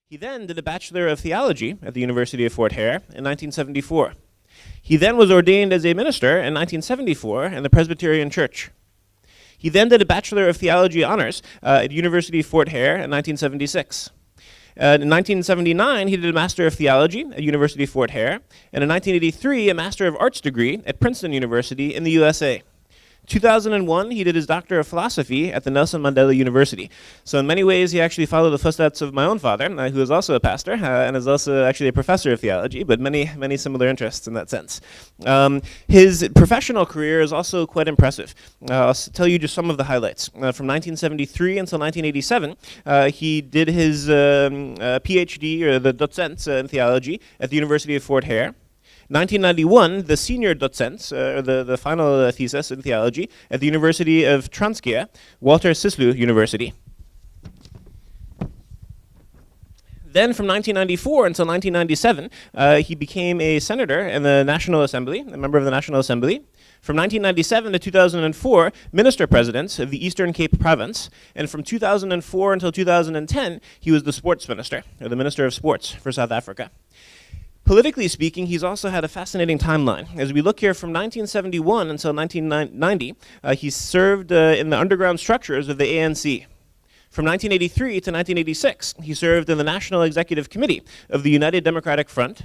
He then did a Bachelor of Theology at the University of Fort Hare in 1974. He then was ordained as a minister in 1974 in the Presbyterian Church. He then did a Bachelor of Theology honors at University of Fort Hare in 1976. In 1979, he did a Master of Theology at University of Fort Hare, and in 1983, a Master of Arts degree at Princeton University in the USA. 2001, he did his Doctor of Philosophy at the Nelson Mandela University. So in many ways, he actually followed the footsteps of my own father, who is also a pastor and is also actually a professor of theology, but many similar interests in that sense. His professional career is also quite impressive. I'll tell you just some of the highlights. From 1973 until 1987, he did his PhD, or the docent in theology, at the University of Fort Hare. 1991, the senior docent, or the final thesis in theology, at the University of Transkia, Walter Sisulu University. Then from 1994 until 1997, he became a senator in the National Assembly, a member of the National Assembly. From 1997 to 2004, minister president of the Eastern Cape Province. And from 2004 until 2010, he was the sports minister, or the Minister of Sports for South Africa. Politically speaking, he's also had a fascinating timeline. As we look here from 1971 until 1990, he served in the underground structures of the ANC. From 1983 to 1986, he served in the National Executive Committee of the United Democratic Front.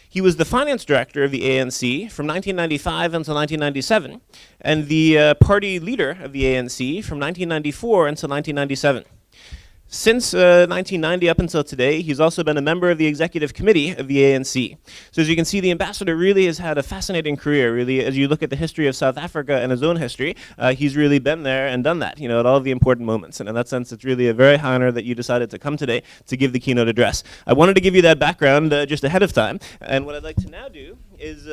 He was the finance director of the ANC from 1995 until 1997, and the party leader of the ANC from 1994 until 1997. Since 1990 up until today, he's also been a member of the executive committee of the ANC. So as you can see, the ambassador really has had a fascinating career, really. As you look at the history of South Africa and his own history, he's really been there and done that, at all of the important moments. And in that sense, it's really a very high honor that you decided to come today to give the keynote address. I wanted to give you that background just ahead of time. And what I'd like to now do is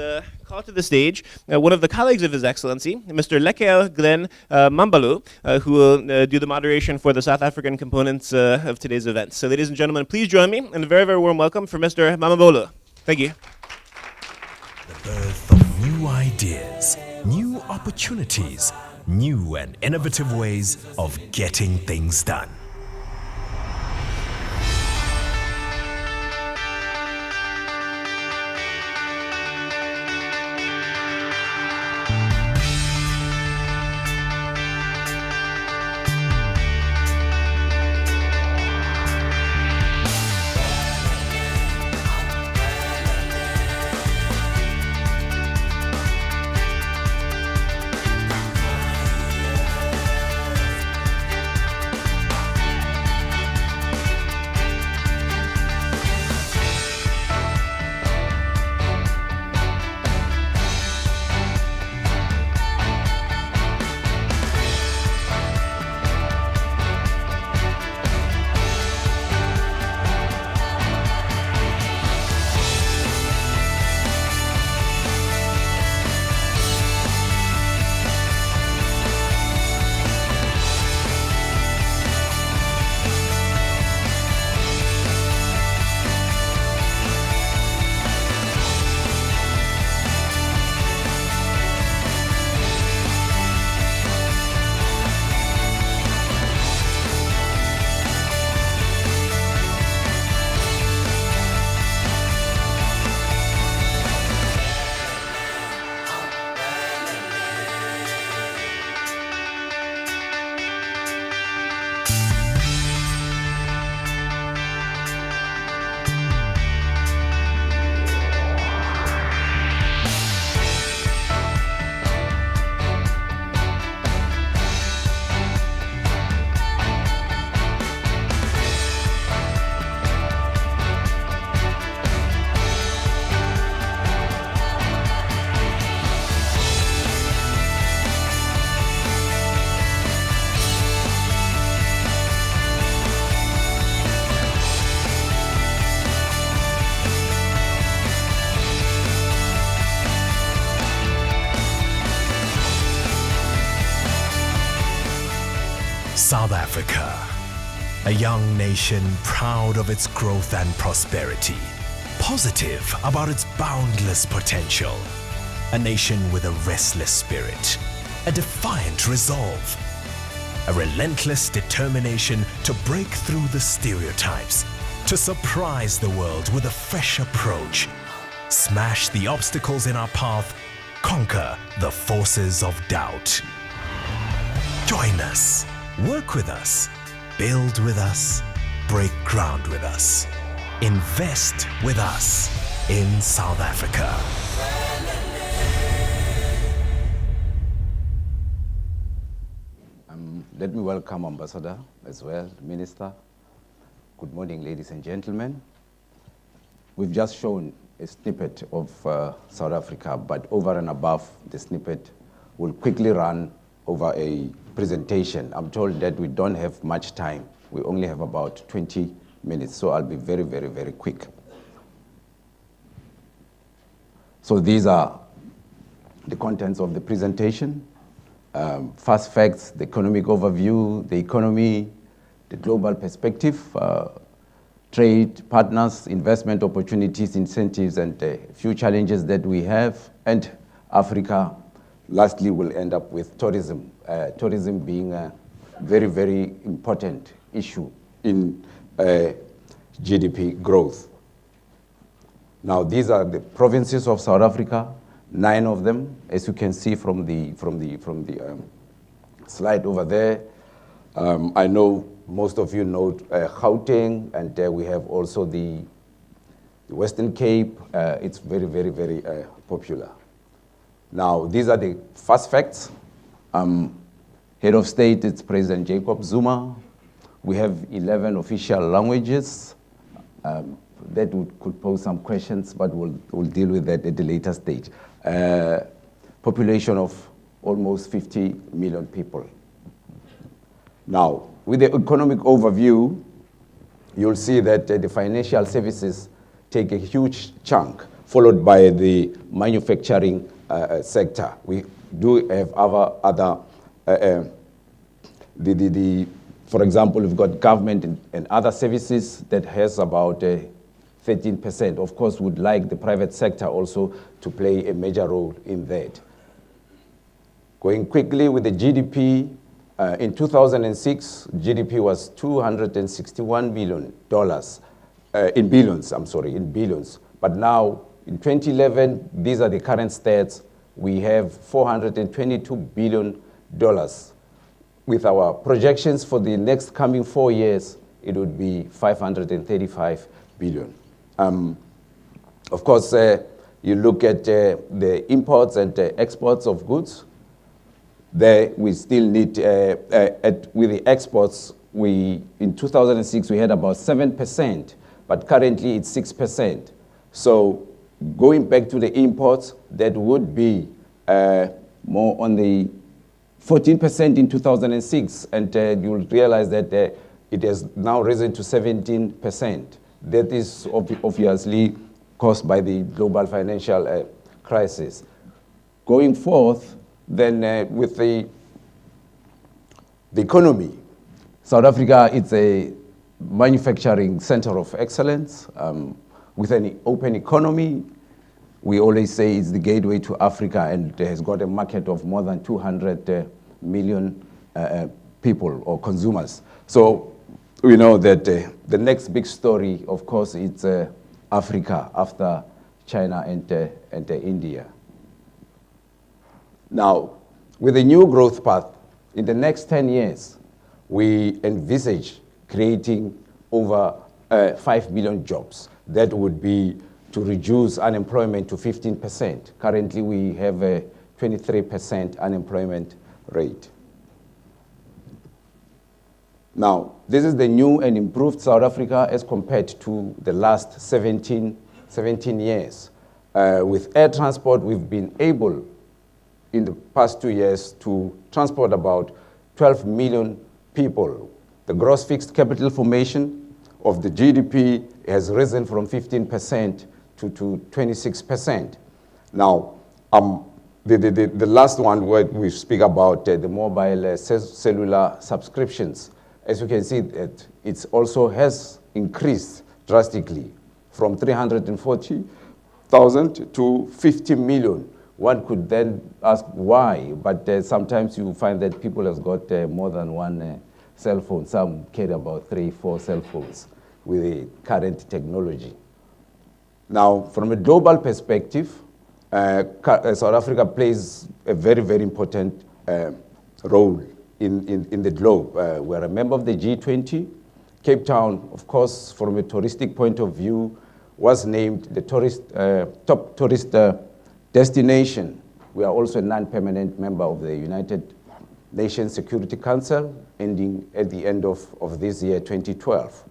call to the stage one of the colleagues of His Excellency, Mr. Lekel Glenn Mambalu, who will do the moderation for the South African components of today's event. So ladies and gentlemen, please join me in a very, very warm welcome for Mr. Mamabolo. Thank you. The birth of new ideas, new opportunities, new and innovative ways of getting things done. South Africa, a young nation proud of its growth and prosperity, positive about its boundless potential, a nation with a restless spirit, a defiant resolve, a relentless determination to break through the stereotypes to surprise the world with a fresh approach, smash the obstacles in our path, conquer the forces of doubt. Join us, work with us, build with us, break ground with us, invest with us in South Africa. Let me welcome Ambassador as well, Minister. Good morning, ladies and gentlemen. We've just shown a snippet of South Africa, but over and above the snippet, we'll quickly run over a presentation. I'm told that we don't have much time. We only have about 20 minutes, so I'll be very, very, very quick. So these are the contents of the presentation. First facts, the economic overview, the economy, the global perspective, trade partners, investment opportunities, incentives, and a few challenges that we have. And Africa, lastly, will end up with tourism. Tourism being a very, very important issue in GDP growth. Now, these are the provinces of South Africa, 9 of them, as you can see from the slide over there. I know most of you know Gauteng, and we have also the Western Cape. It's very, very, very popular. Now, these are the first facts. Head of state, it's President Jacob Zuma. We have 11 official languages. That could pose some questions, but we'll deal with that at a later stage. Population of almost 50 million people. Now, with the economic overview, you'll see that the financial services take a huge chunk, followed by the manufacturing sector. We do have other for example, we've got government and other services that has about 13%. Of course, would like the private sector also to play a major role in that. Going quickly with the GDP, in 2006, GDP was $261 billion, in billions. But now, in 2011, these are the current stats, we have $422 billion. With our projections for the next coming 4 years, it would be $535 billion. Of course, you look at the imports and exports of goods. There, we still need, with the exports, in 2006, we had about 7%, but currently it's 6%. So going back to the imports, that would be more on the 14% in 2006, and you'll realize that it has now risen to 17%. That is obviously caused by the global financial crisis. Going forth, then with the economy, South Africa is a manufacturing center of excellence. With an open economy, we always say it's the gateway to Africa, and it has got a market of more than 200 million people or consumers. So we know that the next big story, of course, is Africa after China and India. Now, with the new growth path, in the next 10 years, we envisage creating over 5 million jobs. That would be to reduce unemployment to 15%. Currently, we have a 23% unemployment rate. Now, this is the new and improved South Africa as compared to the last 17 years. With air transport, we've been able, in the past 2 years, to transport about 12 million people. The gross fixed capital formation of the GDP has risen from 15% to 26%. Now, the last one where we speak about the mobile cellular subscriptions. As you can see, it also has increased drastically from 340,000 to 50 million. One could then ask why, but sometimes you find that people have got more than one cell phone. Some carry about 3-4 cell phones. with the current technology. Now, from a global perspective, South Africa plays a very, very important role in the globe. We're a member of the G20. Cape Town, of course, from a touristic point of view, was named the top tourist destination. We are also a non-permanent member of the United Nations Security Council, ending at the end of this year, 2012.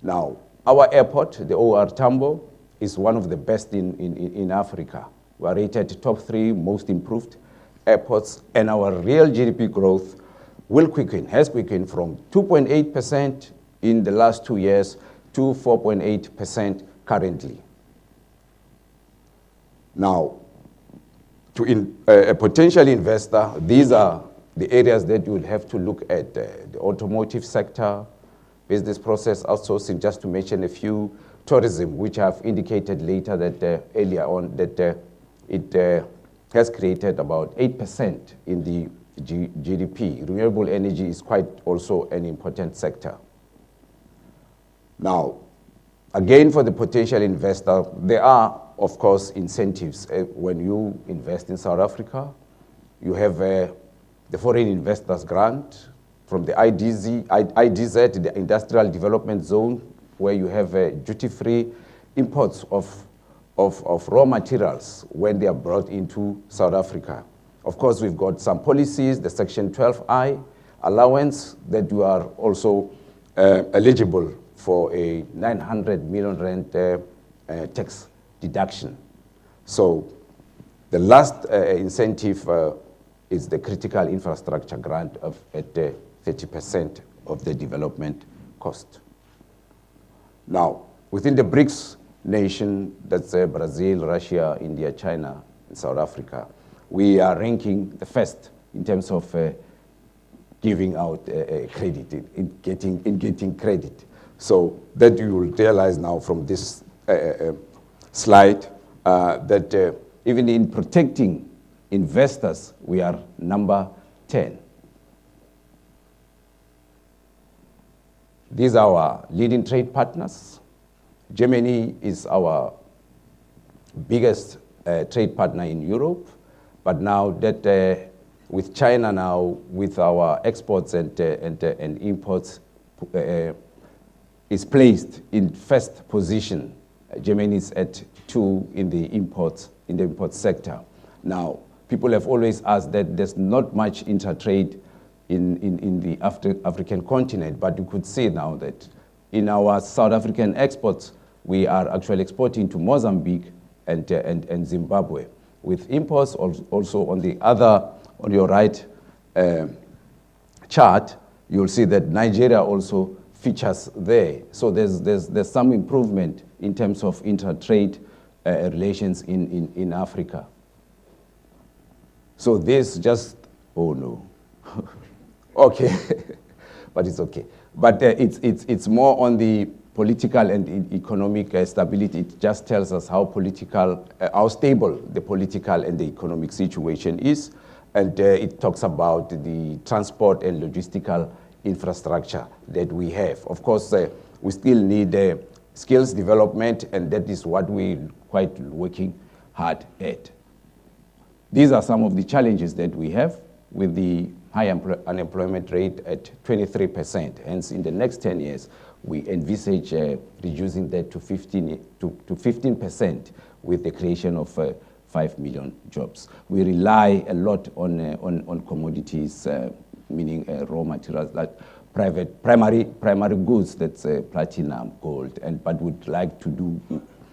Now, our airport, the OR Tambo, is one of the best in Africa. We are rated top 3 most improved airports, and our real GDP growth has quickened from 2.8% in the last 2 years to 4.8% currently. Now, to a potential investor, these are the areas that you will have to look at: the automotive sector, business process outsourcing, just to mention a few, tourism, which I've indicated later that earlier on that it has created about 8% in the GDP. Renewable energy is quite also an important sector. Now, again, for the potential investor, there are, of course, incentives. When you invest in South Africa, you have the Foreign Investors Grant from the IDZ, the Industrial Development Zone, where you have duty-free imports of raw materials when they are brought into South Africa. Of course, we've got some policies, the Section 12I allowance, that you are also eligible for a 900 million rand tax deduction. So the last incentive is the critical infrastructure grant at 30% of the development cost. Now, within the BRICS nation, that's Brazil, Russia, India, China, and South Africa, we are ranking the first in terms of giving out credit, in getting credit. So that you will realize now from this slide that even in protecting investors, we are number 10. These are our leading trade partners. Germany is our biggest trade partner in Europe, but now that with China now, with our exports and imports, is placed in first position. Germany is at 2 in the import sector. Now, people have always asked that there's not much intertrade in the African continent, but you could see now that in our South African exports, we are actually exporting to Mozambique and Zimbabwe. With imports also on your right chart, you'll see that Nigeria also features there. So there's some improvement in terms of intertrade relations in Africa. So this just, oh no. Okay, but it's okay. But it's more on the political and economic stability. It just tells us how stable the political and the economic situation is. And it talks about the transport and logistical infrastructure that we have. Of course, we still need skills development, and that is what we're quite working hard at. These are some of the challenges that we have with the high unemployment rate at 23%. Hence, in the next 10 years, we envisage reducing that to 15% with the creation of 5 million jobs. We rely a lot on commodities, meaning raw materials like primary goods, that's platinum, gold, but would like to do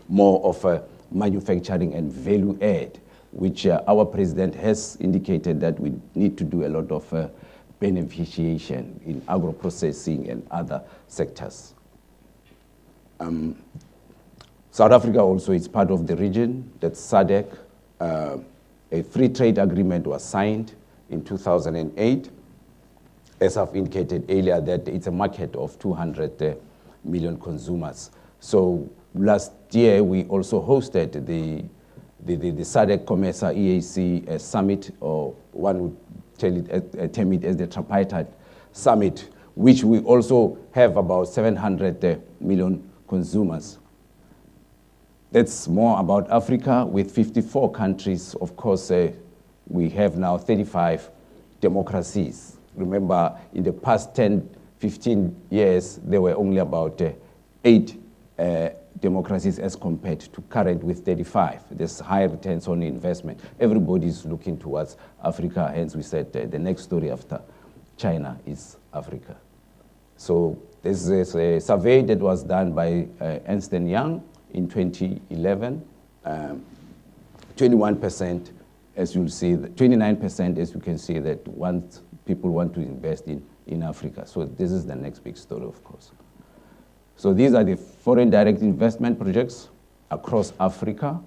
more of manufacturing and value add, which our president has indicated that we need to do a lot of beneficiation in agro-processing and other sectors. South Africa also is part of the region, that's SADC. A free trade agreement was signed in 2008. As I've indicated earlier, that it's a market of 200 million consumers. So last year, we also hosted the SADC COMESA EAC summit, or one would term it as the tripartite summit, which we also have about 700 million consumers. That's more about Africa with 54 countries. Of course, we have now 35 democracies. Remember, in the past 10, 15 years, there were only about 8 democracies as compared to current with 35. There's high returns on investment. Everybody's looking towards Africa. Hence, we said the next story after China is Africa. So this is a survey that was done by Ernst & Young in 2011. 21%, as you'll see, 29%, as you can see, that people want to invest in Africa. So this is the next big story, of course. So these are the foreign direct investment projects across Africa.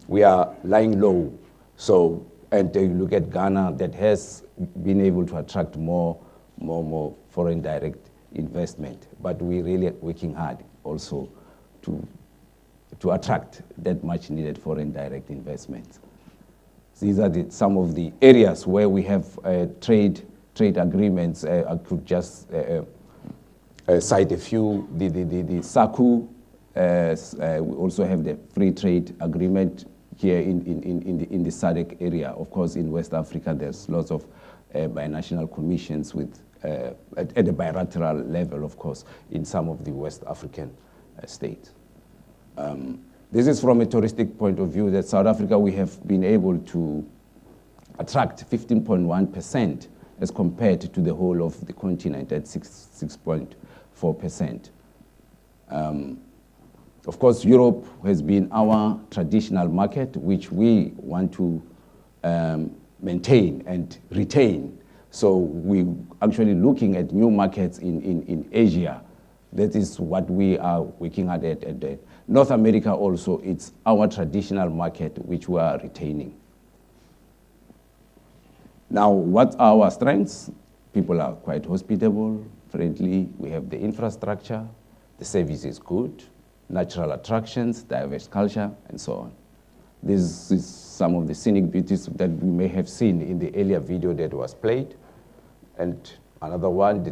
We are lying low. So, and you look at Ghana, that has been able to attract more foreign direct investment. But we really are working hard also to attract that much needed foreign direct investment. These are some of the areas where we have trade agreements. I could just cite a few. The SACU, we also have the free trade agreement here in the SADC area. Of course, in West Africa, there's lots of binational commissions with at the bilateral level, of course, in some of the West African states. This is from a touristic point of view that South Africa, we have been able to attract 15.1% as compared to the whole of the continent at 6.4%. Of course, Europe has been our traditional market, which we want to maintain and retain. So we're actually looking at new markets in Asia. That is what we are working hard at. North America also, it's our traditional market, which we are retaining. Now, what are our strengths? People are quite hospitable, friendly. We have the infrastructure, the service is good, natural attractions, diverse culture, and so on. This is some of the scenic beauties that we may have seen in the earlier video that was played. And another one,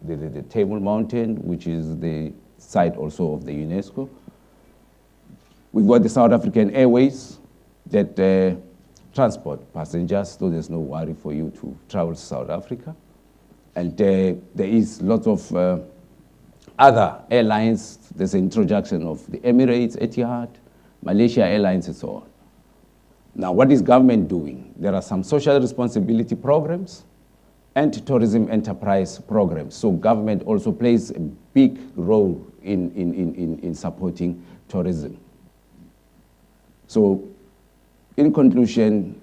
the Table Mountain, which is the site also of the UNESCO. We've got the South African Airways that transport passengers, so there's no worry for you to travel to South Africa. And there is lots of other airlines. There's an introduction of the Emirates, Etihad, Malaysia Airlines, and so on. Now, what is government doing? There are some social responsibility programs and tourism enterprise programs. So government also plays a big role in supporting tourism. So in conclusion,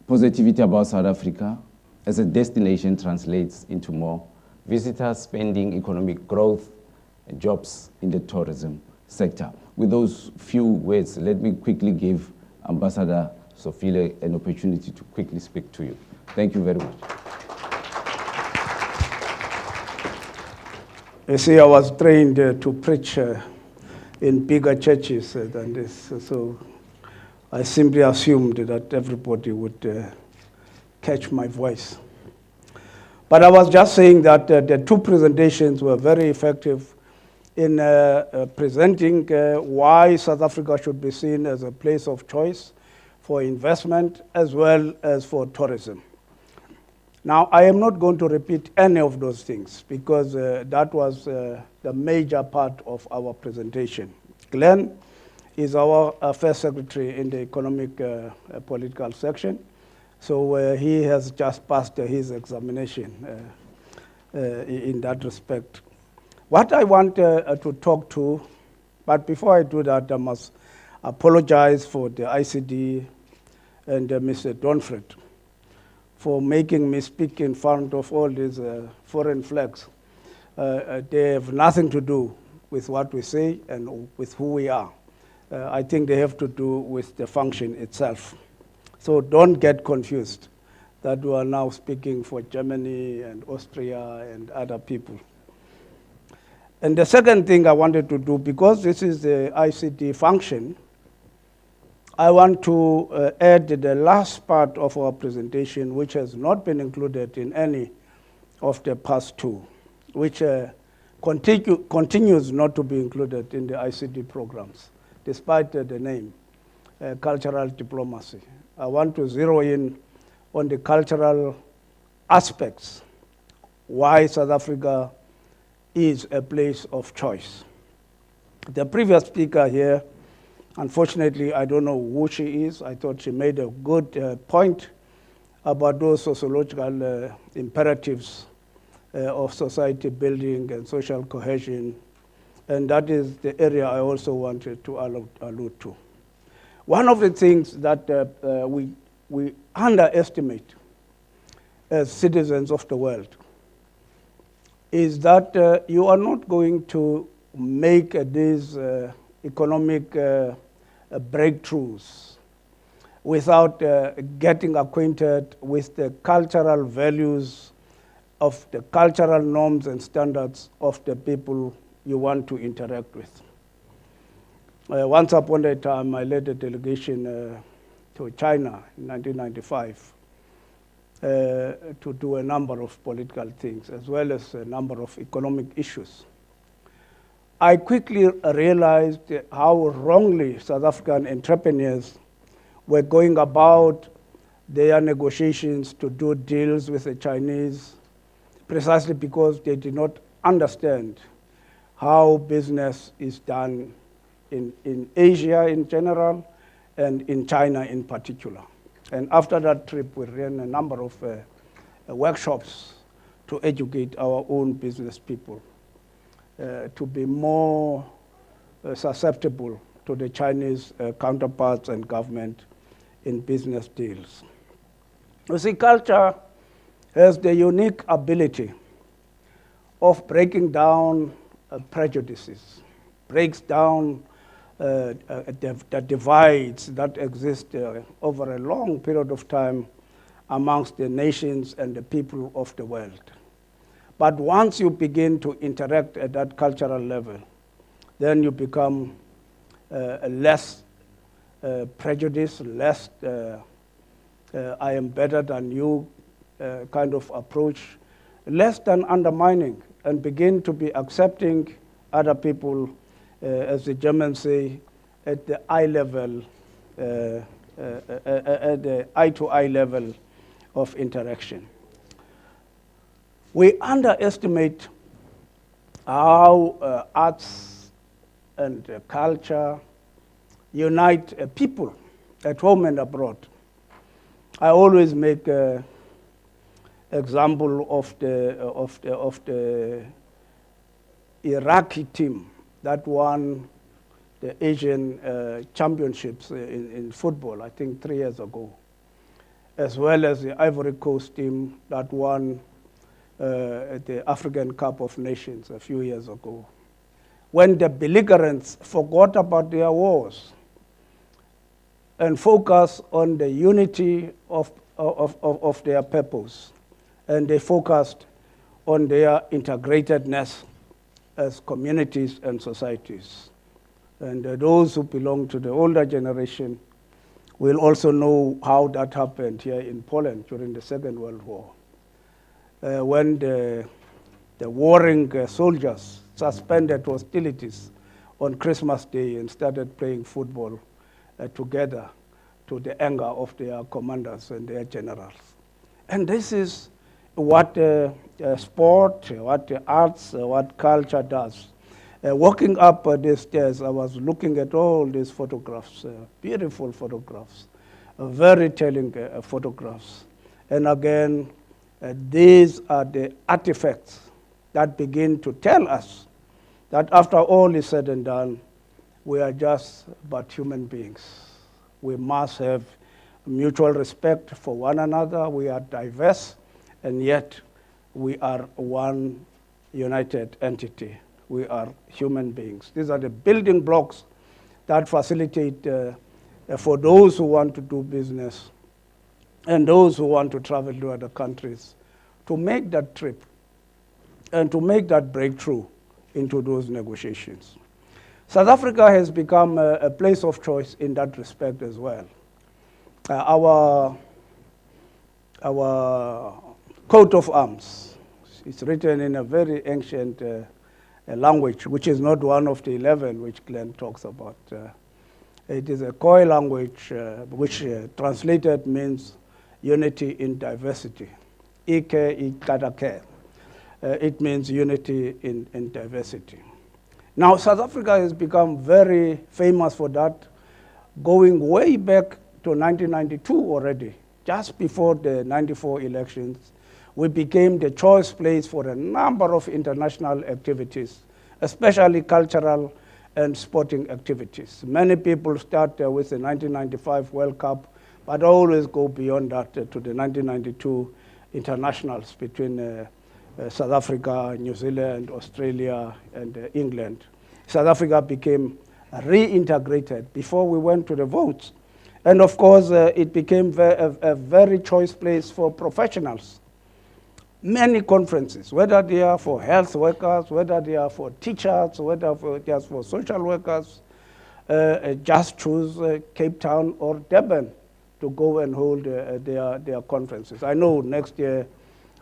positivity about South Africa as a destination translates into more visitors, spending, economic growth, and jobs in the tourism sector. With those few words, let me quickly give Ambassador Stofile an opportunity to quickly speak to you. Thank you very much. You see, I was trained to preach in bigger churches than this, so I simply assumed that everybody would catch my voice. But I was just saying that the two presentations were very effective in presenting why South Africa should be seen as a place of choice for investment as well as for tourism. Now, I am not going to repeat any of those things because that was the major part of our presentation. Glenn is our Affairs Secretary in the Economic Political section. So he has just passed his examination in that respect. What I want to talk to, but before I do that, I must apologize for the ICD and Mr. Donfred for making me speak in front of all these foreign flags. They have nothing to do with what we say and with who we are. I think they have to do with the function itself. So don't get confused that we are now speaking for Germany and Austria and other people. And the second thing I wanted to do, because this is the ICT function, I want to add the last part of our presentation, which has not been included in any of the past two, which continues not to be included in the ICT programs, despite the name, cultural diplomacy. I want to zero in on the cultural aspects, why South Africa is a place of choice. The previous speaker here, unfortunately, I don't know who she is. I thought she made a good point about those sociological imperatives of society building and social cohesion. And that is the area I also wanted to allude to. One of the things that we underestimate as citizens of the world is that you are not going to make these economic breakthroughs without getting acquainted with the cultural values of the cultural norms and standards of the people you want to interact with. Once upon a time, I led a delegation to China in 1995 to do a number of political things, as well as a number of economic issues. I quickly realized how wrongly South African entrepreneurs were going about their negotiations to do deals with the Chinese, precisely because they did not understand how business is done in Asia in general and in China in particular. And after that trip, we ran a number of workshops to educate our own business people to be more susceptible to the Chinese counterparts and government in business deals. You see, culture has the unique ability of breaking down prejudices, breaks down the divides that exist over a long period of time amongst the nations and the people of the world. But once you begin to interact at that cultural level, then you become less prejudiced, less I am better than you kind of approach, less than undermining, and begin to be accepting other people, as the Germans say, at the eye level, at the eye-to-eye level of interaction. We underestimate how arts and culture unite people at home and abroad. I always make example of the Iraqi team that won the Asian championships in football, I think 3 years ago, as well as the Ivory Coast team that won the African Cup of Nations a few years ago. When the belligerents forgot about their wars and focused on the unity of their purpose, and they focused on their integratedness as communities and societies. And those who belong to the older generation will also know how that happened here in Poland during the Second World War, when the warring soldiers suspended hostilities on Christmas Day and started playing football together to the anger of their commanders and their generals. And this is what sport, what arts, what culture does. Walking up these stairs, I was looking at all these photographs, beautiful photographs, very telling photographs. And again, these are the artifacts that begin to tell us that after all is said and done, we are just but human beings. We must have mutual respect for one another. We are diverse, and yet we are one united entity. We are human beings. These are the building blocks that facilitate for those who want to do business and those who want to travel to other countries to make that trip and to make that breakthrough into those negotiations. South Africa has become a place of choice in that respect as well. Our coat of arms It's written in a very ancient language, which is not one of the 11 which Glenn talks about. It is a Khoi language, which translated means unity in diversity. Ike ikadake. It means unity in diversity. Now, South Africa has become very famous for that, going way back to 1992 already. Just before the 94 elections, we became the choice place for a number of international activities, especially cultural and sporting activities. Many people start with the 1995 World Cup, but always go beyond that to the 1992 internationals between South Africa, New Zealand, Australia, and England. South Africa became reintegrated before we went to the votes. And of course, it became a very choice place for professionals. Many conferences, whether they are for health workers, whether they are for teachers, whether just for social workers, just choose Cape Town or Durban to go and hold their conferences. I know next year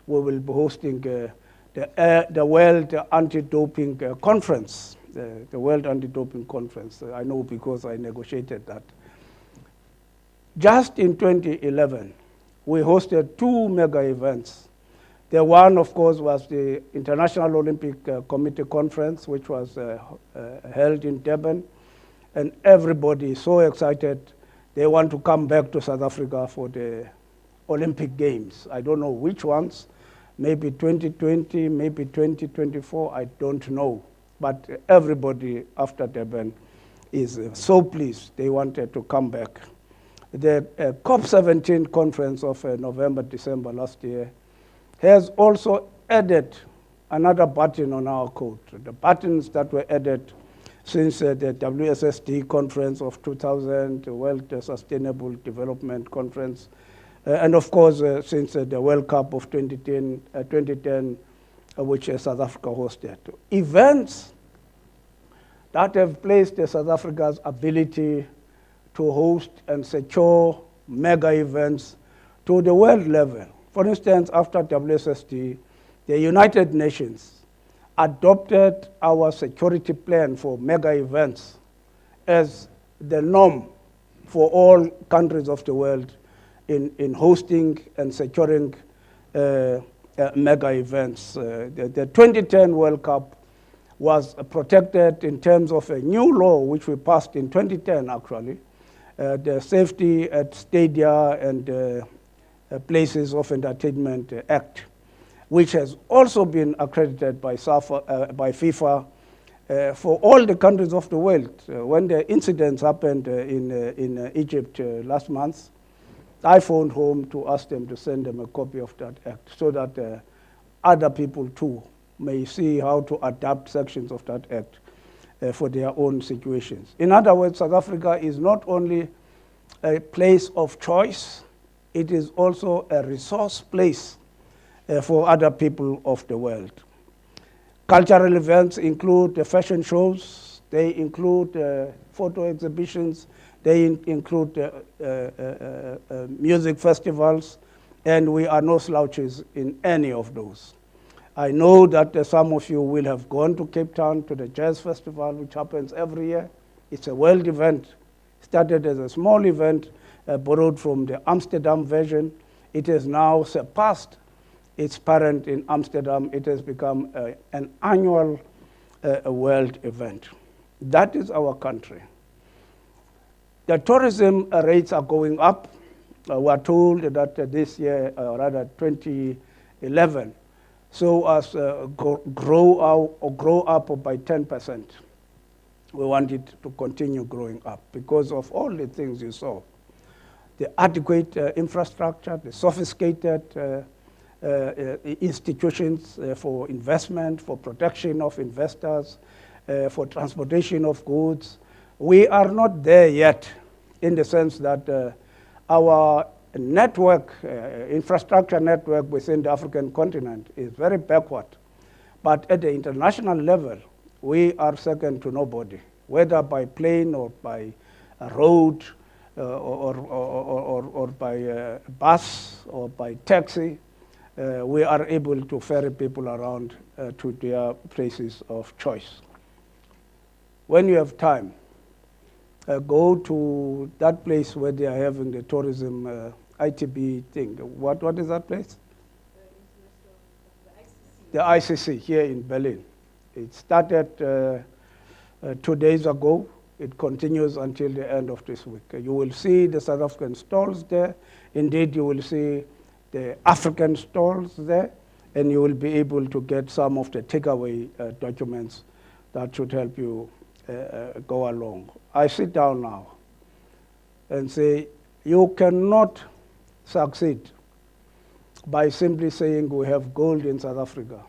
we will be hosting the World Anti-Doping Conference, the World Anti-Doping Conference. I know because I negotiated that. Just in 2011, we hosted 2 mega events. The one, of course, was the International Olympic Committee Conference, which was held in Durban. And everybody is so excited. They want to come back to South Africa for the Olympic Games. I don't know which ones, maybe 2020, maybe 2024, I don't know. But everybody after Durban is so pleased. They wanted to come back. The COP17 conference of November, December last year has also added another button on our coat. The buttons that were added since the WSSD conference of 2000, the World Sustainable Development Conference, and of course since the World Cup of 2010 which South Africa hosted. Events that have placed South Africa's ability to host and secure mega events to the world level. For instance, after WSSD, the United Nations adopted our security plan for mega events as the norm for all countries of the world in hosting and securing mega events. The 2010 World Cup was protected in terms of a new law which we passed in 2010 actually, the Safety at Stadia and Places of Entertainment Act, which has also been accredited by FIFA for all the countries of the world. When the incidents happened in Egypt last month, I phoned home to ask them to send them a copy of that act so that other people too may see how to adapt sections of that act for their own situations. In other words, South Africa is not only a place of choice, it is also a resource place for other people of the world. Cultural events include fashion shows, they include photo exhibitions, they include music festivals, and we are no slouches in any of those. I know that some of you will have gone to Cape Town to the Jazz Festival, which happens every year. It's a world event. Started as a small event, borrowed from the Amsterdam version. It has now surpassed its parent in Amsterdam. It has become an annual world event. That is our country. The tourism rates are going up. We are told that this year, rather 2011, so as grow up by 10%. We want it to continue growing up because of all the things you saw. The adequate infrastructure, the sophisticated institutions for investment, for protection of investors, for transportation of goods. We are not there yet in the sense that our network, infrastructure network within the African continent is very backward. But at the international level, we are second to nobody, whether by plane or by road or by bus or by taxi. we are able to ferry people around to their places of choice. When you have time, go to that place where they are having the tourism ITB thing. What is that place? The ICC here in Berlin. It started 2 days ago. It continues until the end of this week. You will see the South African stalls there. Indeed, you will see the African stalls there, and you will be able to get some of the takeaway documents that should help you go along. I sit down now and say, you cannot succeed by simply saying we have gold in South Africa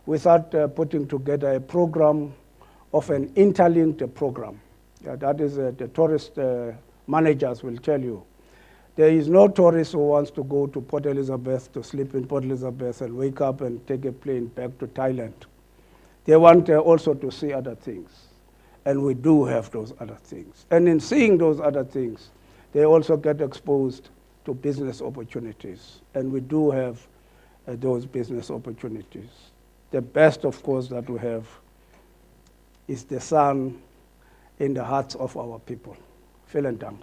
without putting together a program of an interlinked program. That is the tourist managers will tell you. There is no tourist who wants to go to Port Elizabeth, to sleep in Port Elizabeth and wake up and take a plane back to Thailand. They want also to see other things. And we do have those other things. And in seeing those other things, they also get exposed to business opportunities. And we do have those business opportunities. The best, of course, that we have is the sun in the hearts of our people. Vielen Dank.